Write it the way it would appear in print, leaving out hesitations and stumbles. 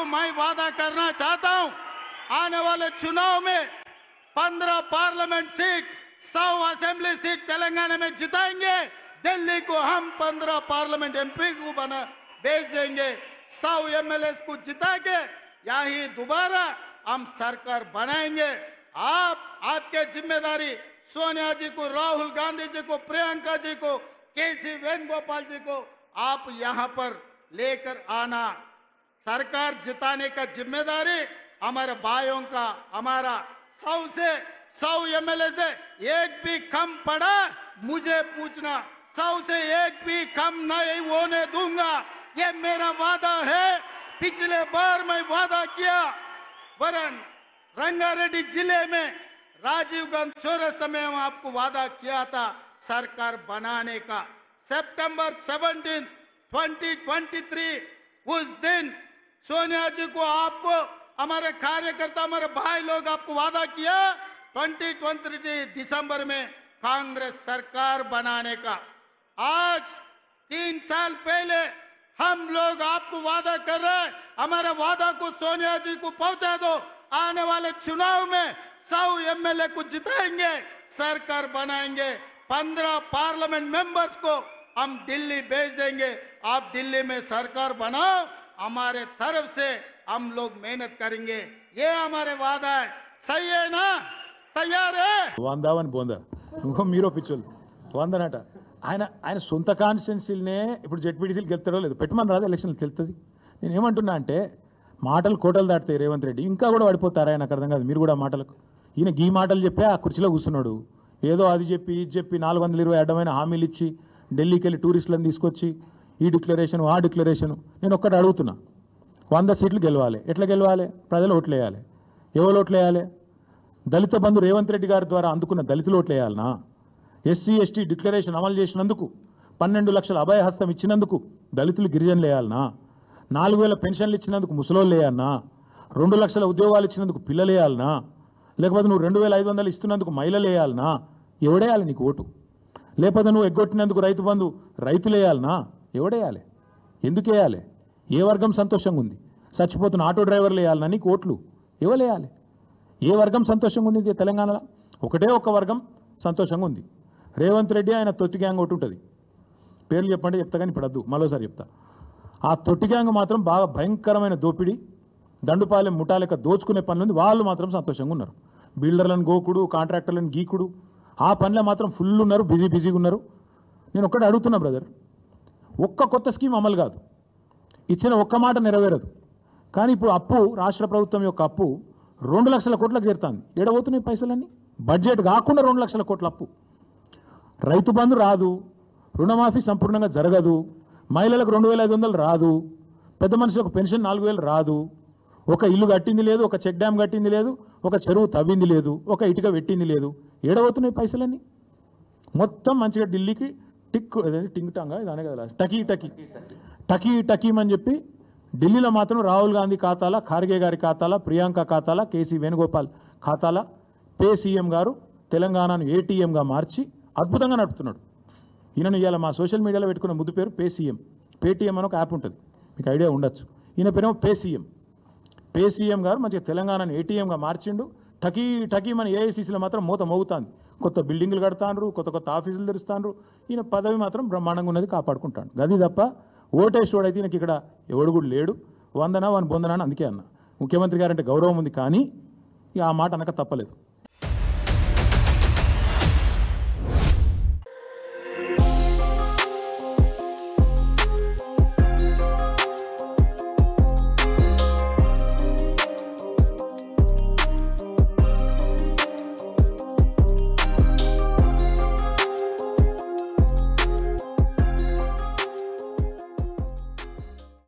मैं वादा करना चाहता हूं, आने वाले चुनाव में 15 parliament seat, 100 assembly seat Telangana में जिताएंगे। दिल्ली को हम 15 पार्लियामेंट एमपी को बना भेज देंगे। 100 एमएलए को जिता के यही दोबारा हम सरकार बनाएंगे। आपके जिम्मेदारी सोनिया जी को, राहुल गांधी जी को, प्रियंका जी को, केसी वेणुगोपाल जी को आप यहां पर लेकर आना। सरकार जिताने का जिम्मेदारी हमारे भाइयों का। हमारा 100 एमएलए से एक भी कम पड़ा मुझे पूछना, 100 से एक भी कम नहीं होने दूंगा, ये मेरा वादा है। पिछले बार मैं वादा किया, वरन रंगारेड्डी जिले में राजीव गांधी चौरस्ता में हम आपको वादा किया था सरकार बनाने का। सितंबर 17, 2023 उस दिन सोनिया जी को, आपको, हमारे कार्यकर्ता, हमारे भाई लोग आपको वादा किया 2023 दिसंबर में कांग्रेस सरकार बनाने का। आज 3 साल पहले हम लोग आपको वादा कर रहे हैं, हमारे वादा को सोनिया जी को पहुंचा दो। आने वाले चुनाव में 100 एमएलए को जिताएंगे, सरकार बनाएंगे। 15 पार्लियामेंट मेंबर्स को हम दिल्ली भेज देंगे। आप दिल्ली में सरकार बनाओ, हमारे तरफ से हम लोग मेहनत करेंगे। ये हमारे वादा है। सही है ना? तैयार है? వందావని బోందా ఇంకో మీరో పిచ్చోళ్ళు వందనట ఆయన సొంత కాన్స్టిట్యున్సీలనే ఇప్పుడు జెడ్పీటీసీలు గెలుతాడో లేదు, పెట్టమని రాదు, ఎలక్షన్లు తెలుస్తుంది. నేను ఏమంటున్నా అంటే మాటలు కోటలు దాటుతాయి. రేవంత్ రెడ్డి ఇంకా కూడా పడిపోతారా? నాకు అర్థం కాదు. మీరు కూడా మాటలకు, ఈయన గీ మాటలు చెప్పి ఆ కుర్చీలో కూర్చున్నాడు. ఏదో అది చెప్పి ఇది చెప్పి 420 అడ్డమైన హామీలు ఇచ్చి ఢిల్లీకి వెళ్ళి టూరిస్టులను తీసుకొచ్చి ఈ డిక్లరేషన్ ఆ డిక్లరేషన్. నేను ఒక్కటి అడుగుతున్నా, 100 సీట్లు గెలవాలి. ఎట్లా గెలవాలి? ప్రజలు ఓట్లు వేయాలి. ఎవరు ఓట్లు వేయాలి? దళిత బంధు రేవంత్ రెడ్డి గారి ద్వారా అందుకున్న దళితులు ఓట్లు వేయాలనా? ఎస్సీ ఎస్టీ డిక్లరేషన్ అమలు చేసినందుకు, 12 లక్షల అభయ హస్తం ఇచ్చినందుకు దళితులు గిరిజనులు వేయాలనా? 4000 పెన్షన్లు ఇచ్చినందుకు ముసలోళ్ళు వేయాలనా? 2 లక్షల ఉద్యోగాలు ఇచ్చినందుకు పిల్లలు వేయాలనా? లేకపోతే నువ్వు 2500 ఇస్తున్నందుకు మహిళలు వేయాలనా? ఎవడేయాలి నీకు ఓటు? లేకపోతే నువ్వు ఎగ్గొట్టినందుకు రైతు బంధు రైతులు వేయాలనా? ఎవడేయాలి? ఎందుకు వేయాలి? ఏ వర్గం సంతోషంగా ఉంది? చచ్చిపోతున్న ఆటో డ్రైవర్లు వేయాలనా నీకు ఓట్లు? ఎవరు వేయాలి? ఏ వర్గం సంతోషంగా ఉంది తెలంగాణలో? ఒకటే ఒక వర్గం సంతోషంగా ఉంది. రేవంత్ రెడ్డి ఆయన తొట్టి గ్యాంగ్ ఒకటి ఉంటుంది, పేర్లు చెప్పండి చెప్తా కానీ ఇప్పుడు వద్దు, మరోసారి చెప్తా. ఆ తొట్టి గ్యాంగ్ మాత్రం బాగా భయంకరమైన దోపిడీ, దండుపాలెం ముఠాలెక్క దోచుకునే పనులు వాళ్ళు మాత్రం సంతోషంగా ఉన్నారు. బిల్డర్లను గోకుడు, కాంట్రాక్టర్లను గీకుడు, ఆ పనిలో మాత్రం ఫుల్ ఉన్నారు, బిజీగా ఉన్నారు. నేను ఒక్కటి అడుగుతున్నా బ్రదర్, ఒక్క కొత్త స్కీమ్ అమలు కాదు, ఇచ్చిన ఒక్క మాట నెరవేరదు. కానీ ఇప్పుడు అప్పు, రాష్ట్ర ప్రభుత్వం యొక్క అప్పు 2 లక్షల కోట్లకు చేరుతుంది. ఏడబోతున్నాయి పైసలన్నీ? బడ్జెట్ కాకుండా 2 లక్షల కోట్ల అప్పు. రైతు బంధు రాదు, రుణమాఫీ సంపూర్ణంగా జరగదు, మహిళలకు 2500 రాదు, పెద్ద మనుషులకు పెన్షన్ 4000 రాదు, ఒక ఇల్లు కట్టింది లేదు, ఒక చెక్ డ్యామ్ కట్టింది లేదు, ఒక చెరువు తవ్వింది లేదు, ఒక ఇటుక పెట్టింది లేదు. ఏడబోతున్నాయి పైసలన్నీ? మొత్తం మంచిగా ఢిల్లీకి టింగ్ టాంగా ఇదానే కదా టకీ అని చెప్పి ఢిల్లీలో మాత్రం రాహుల్ గాంధీ ఖాతాల, ఖార్గే గారి ఖాతాల, ప్రియాంక ఖాతాల, కేసీ వేణుగోపాల్ ఖాతాల పే సీఎం గారు తెలంగాణను ఏటీఎంగా మార్చి అద్భుతంగా నడుపుతున్నాడు. ఈయనను ఇవాళ మా సోషల్ మీడియాలో పెట్టుకున్న ముద్దు పేరు పే సీఎం. పేటీఎం అని ఒక యాప్ ఉంటుంది, మీకు ఐడియా ఉండొచ్చు. ఈయన పేరేమో పే సీఎం. పే సీఎం గారు మంచిగా తెలంగాణను ఏటీఎంగా మార్చిండు. టకీ మన ఏఐసీసీలో మాత్రం మూత మోగుతాంది. కొత్త బిల్డింగులు కడతాండ్రు, కొత్త ఆఫీసులు తెరుస్తాండ్రు. ఈయన పదవి మాత్రం బ్రహ్మాండంగా ఉన్నది, కాపాడుకుంటాడు. గది తప్ప ఓటేసేవాడైతే ఈయనకి ఇక్కడ ఎవడు కూడా లేడు. వందనా బొందనా అని అందుకే అన్న. ముఖ్యమంత్రి గారంటే గౌరవం ఉంది, కానీ ఇక ఆ మాట అనక తప్పలేదు.